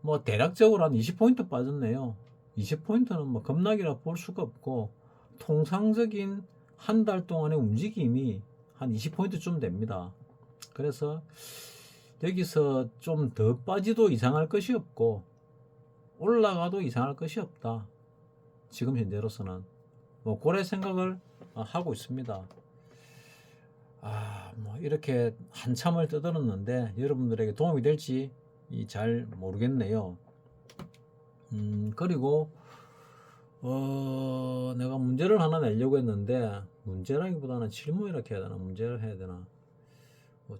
뭐 대략적으로 한 20포인트 빠졌네요. 20포인트는 뭐 급락이라 볼 수가 없고, 통상적인 한 달 동안의 움직임이 한 20포인트쯤 됩니다. 그래서 여기서 좀 더 빠지도 이상할 것이 없고 올라가도 이상할 것이 없다. 지금 현재로서는 뭐 그래 생각을 하고 있습니다. 뭐 이렇게 한참을 떠들었는데 여러분들에게 도움이 될지 잘 모르겠네요. 그리고 내가 문제를 하나 내려고 했는데, 문제라기보다는 질문이라 해야 되나 문제를 해야 되나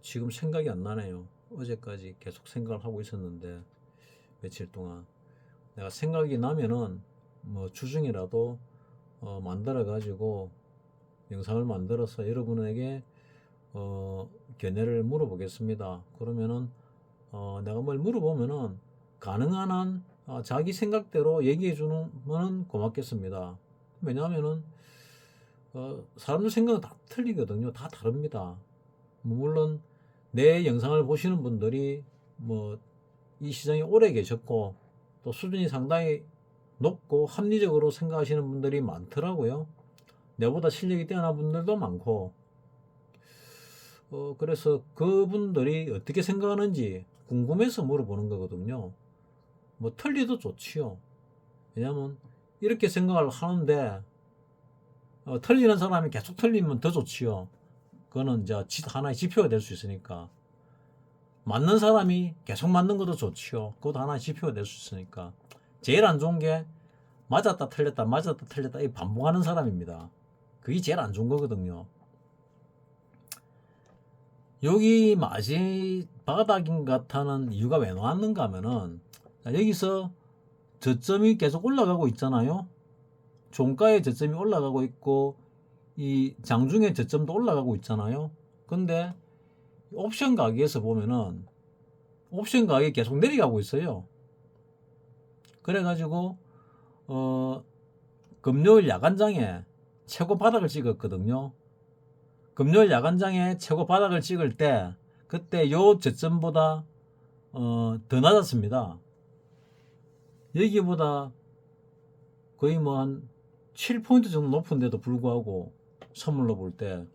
지금 생각이 안 나네요. 어제까지 계속 생각을 하고 있었는데, 며칠 동안 내가 생각이 나면은 뭐 주중이라도 만들어 가지고 영상을 만들어서 여러분에게 견해를 물어보겠습니다. 그러면은 내가 뭘 물어보면은 가능한 한 자기 생각대로 얘기해 주면 고맙겠습니다. 왜냐하면은 사람들 생각은 다 틀리거든요. 다 다릅니다. 물론 내 영상을 보시는 분들이 뭐 이 시장에 오래 계셨고 또 수준이 상당히 높고 합리적으로 생각하시는 분들이 많더라고요. 내보다 실력이 뛰어난 분들도 많고, 그래서 그분들이 어떻게 생각하는지 궁금해서 물어보는 거거든요. 뭐 틀리도 좋지요. 왜냐면 이렇게 생각을 하는데 틀리는 사람이 계속 틀리면 더 좋지요. 그거는 이제 하나의 지표가 될 수 있으니까. 맞는 사람이 계속 맞는 것도 좋지요. 그것도 하나의 지표가 될 수 있으니까. 제일 안 좋은 게 맞았다 틀렸다 맞았다 틀렸다 이 반복하는 사람입니다. 그게 제일 안 좋은 거거든요. 여기 마지 바닥인 것 같다는 이유가 왜 나왔는가 하면은, 여기서 저점이 계속 올라가고 있잖아요. 종가의 저점이 올라가고 있고 이 장중의 저점도 올라가고 있잖아요. 근데 옵션 가격에서 보면은 옵션 가격이 계속 내려가고 있어요. 그래가지고 금요일 야간장에 최고 바닥을 찍었거든요. 금요일 야간장에 최고 바닥을 찍을 때 그때 요 저점보다 더 낮았습니다. 여기보다 거의 뭐 한 7포인트 정도 높은데도 불구하고 선물로 볼 때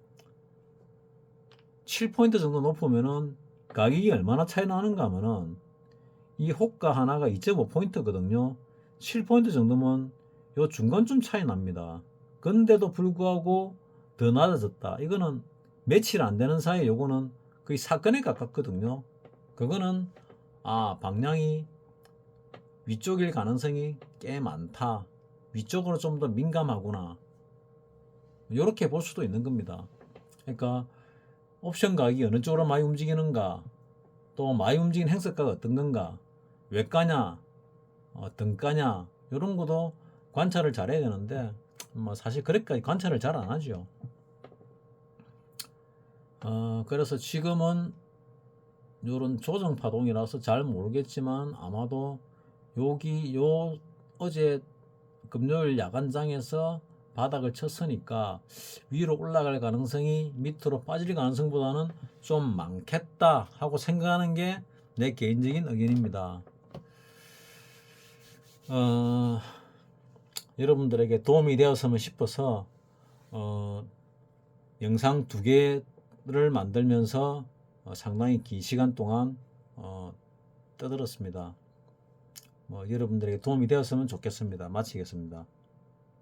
7포인트 정도 높으면은 가격이 얼마나 차이 나는가 하면은 이 호가 하나가 2.5포인트거든요. 7포인트 정도면 요 중간쯤 차이 납니다. 근데도 불구하고 더 낮아졌다. 이거는 며칠 안 되는 사이에 요거는 거의 사건에 가깝거든요. 그거는 방향이 위쪽일 가능성이 꽤 많다. 위쪽으로 좀 더 민감하구나. 이렇게 볼 수도 있는 겁니다. 그러니까 옵션 가격이 어느 쪽으로 많이 움직이는가, 또 많이 움직이는 행색가가 어떤 건가, 외가냐, 등가냐, 이런 것도 관찰을 잘 해야 되는데 뭐 사실 그렇게까지 관찰을 잘 안 하죠. 그래서 지금은 요런 조정 파동이라서 잘 모르겠지만 아마도 여기 어제 금요일 야간장에서 바닥을 쳤으니까 위로 올라갈 가능성이 밑으로 빠질 가능성보다는 좀 많겠다 하고 생각하는 게 내 개인적인 의견입니다. 여러분들에게 도움이 되었으면 싶어서 영상 2개를 만들면서 상당히 긴 시간 동안 떠들었습니다. 여러분들에게 도움이 되었으면 좋겠습니다. 마치겠습니다.